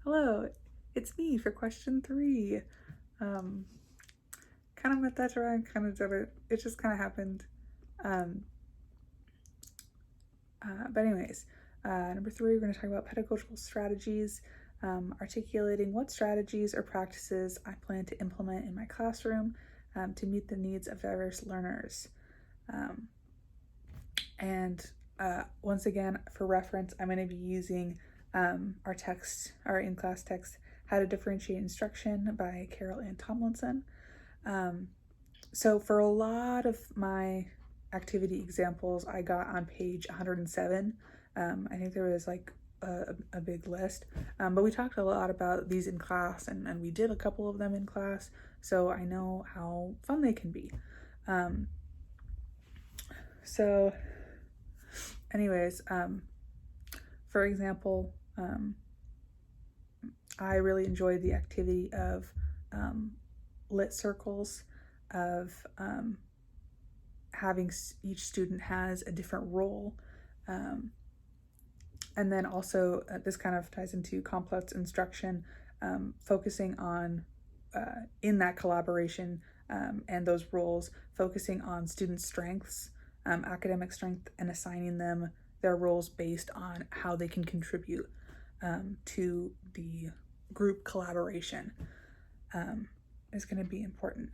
Hello, it's me for question 3. Um, Kind of met that around, kind of did it. It just kind of happened. Um, but anyways, number 3, we're going to talk about pedagogical strategies, articulating what strategies or practices I plan to implement in my classroom to meet the needs of diverse learners. Um, and Once again, for reference, I'm going to be using our in-class text, How to Differentiate Instruction by Carol Ann Tomlinson. So for a lot of my activity examples, I got on page 107. I think there was like a big list, but we talked a lot about these in class, and we did a couple of them in class, so I know how fun they can be. Um, so anyways, for example, I really enjoyed the activity of lit circles, of having each student has a different role. And then also, this kind of ties into complex instruction, focusing on, in that collaboration and those roles, focusing on student strengths, academic strength, and assigning them their roles based on how they can contribute to the group collaboration is going to be important.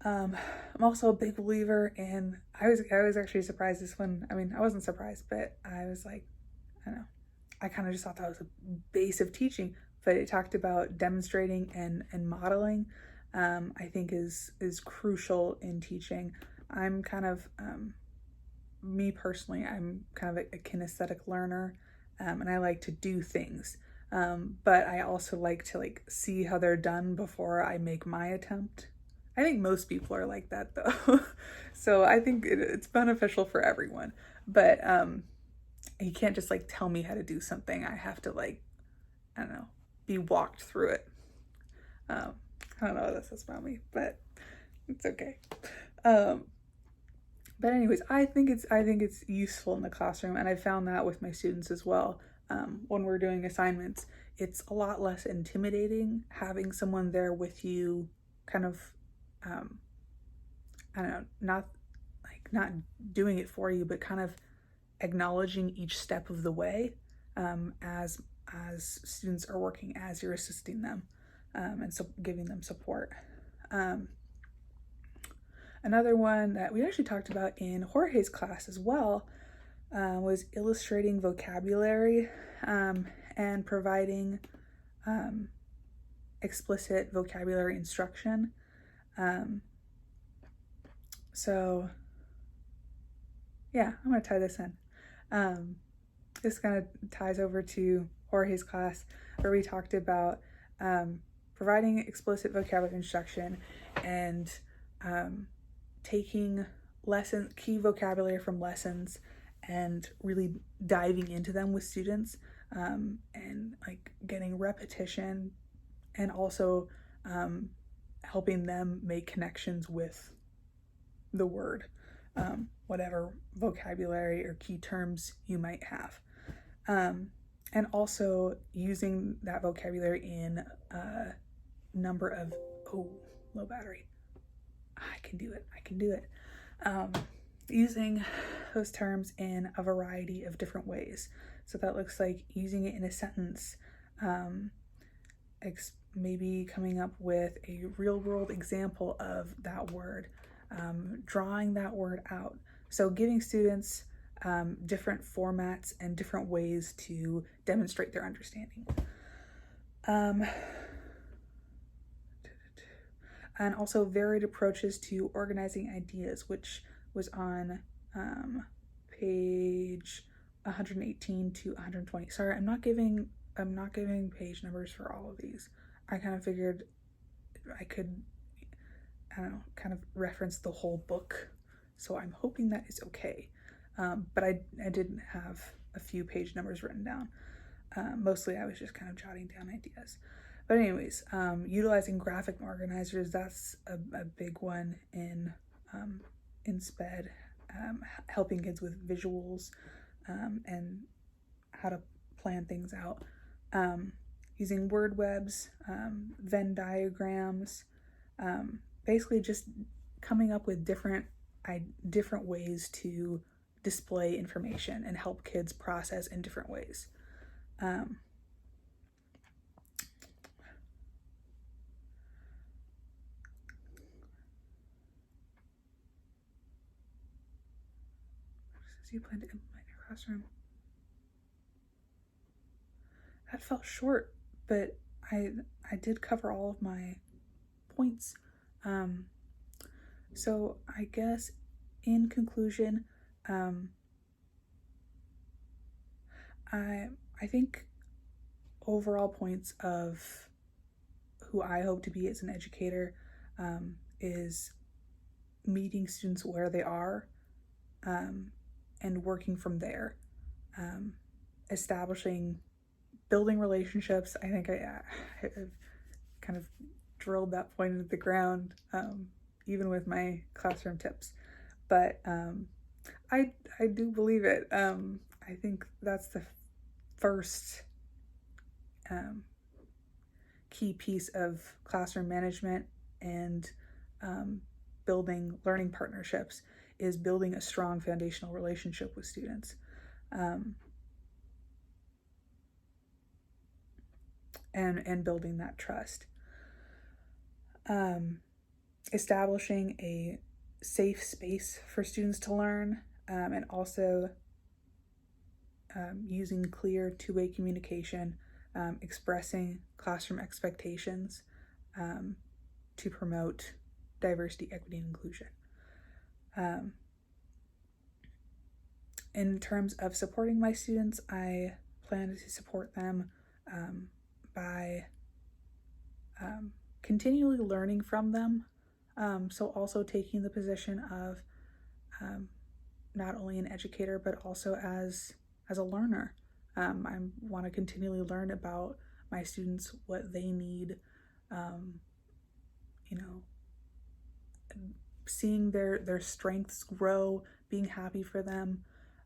I'm also a big believer in, I was actually surprised this one. I mean, I wasn't surprised, but I was like, I don't know, I kind of just thought that was a base of teaching, but it talked about demonstrating and modeling. I think is crucial in teaching. I'm kind of me personally, I'm kind of a kinesthetic learner, and I like to do things. But I also like to see how they're done before I make my attempt. I think most people are like that though. So I think it's beneficial for everyone. But you can't just tell me how to do something. I have to I don't know, be walked through it. Um, I don't know what this says about me, but it's okay. Um, but anyways, I think it's useful in the classroom, and I found that with my students as well. When we're doing assignments, it's a lot less intimidating having someone there with you, kind of, I don't know, not doing it for you, but kind of acknowledging each step of the way, as students are working, as you're assisting them, and so giving them support. Another one that we actually talked about in Jorge's class as well was illustrating vocabulary, and providing explicit vocabulary instruction. So yeah, I'm going to tie this in. This kind of ties over to Jorge's class, where we talked about providing explicit vocabulary instruction and taking key vocabulary from lessons and really diving into them with students, and getting repetition, and also helping them make connections with the word, whatever vocabulary or key terms you might have, and also using that vocabulary in a number of low battery. I can do it. Using those terms in a variety of different ways. So that looks like using it in a sentence, maybe coming up with a real world example of that word, drawing that word out. So giving students different formats and different ways to demonstrate their understanding. And also varied approaches to organizing ideas, which was on page 118 to 120. Sorry, I'm not giving page numbers for all of these. I kind of figured I could, I don't know, kind of reference the whole book, so I'm hoping that is okay. But I didn't have a few page numbers written down. Mostly I was just kind of jotting down ideas. But anyways, utilizing graphic organizers, that's a big one in SPED, helping kids with visuals, and how to plan things out. using word webs, Venn diagrams, basically just coming up with different ways to display information and help kids process in different ways. You plan to implement your classroom? That felt short, but I did cover all of my points. So I guess in conclusion, I think overall points of who I hope to be as an educator is meeting students where they are, and working from there, building relationships. I think I've kind of drilled that point into the ground, even with my classroom tips. But I do believe it. I think that's the first key piece of classroom management and building learning partnerships is building a strong foundational relationship with students. And building that trust. Establishing a safe space for students to learn, and also using clear two-way communication, expressing classroom expectations to promote diversity, equity, and inclusion. In terms of supporting my students, I plan to support them by continually learning from them. So also taking the position of not only an educator, but also as a learner. I want to continually learn about my students, what they need, seeing their strengths grow, being happy for them,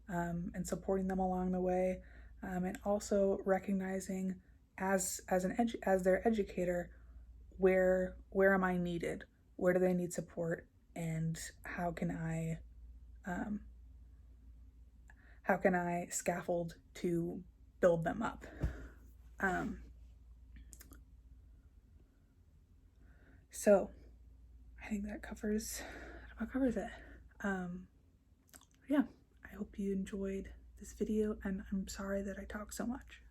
and supporting them along the way, and also recognizing as their educator, where am I needed, where do they need support, and how can I scaffold to build them up. So I think that covers it. Yeah, I hope you enjoyed this video, and I'm sorry that I talk so much.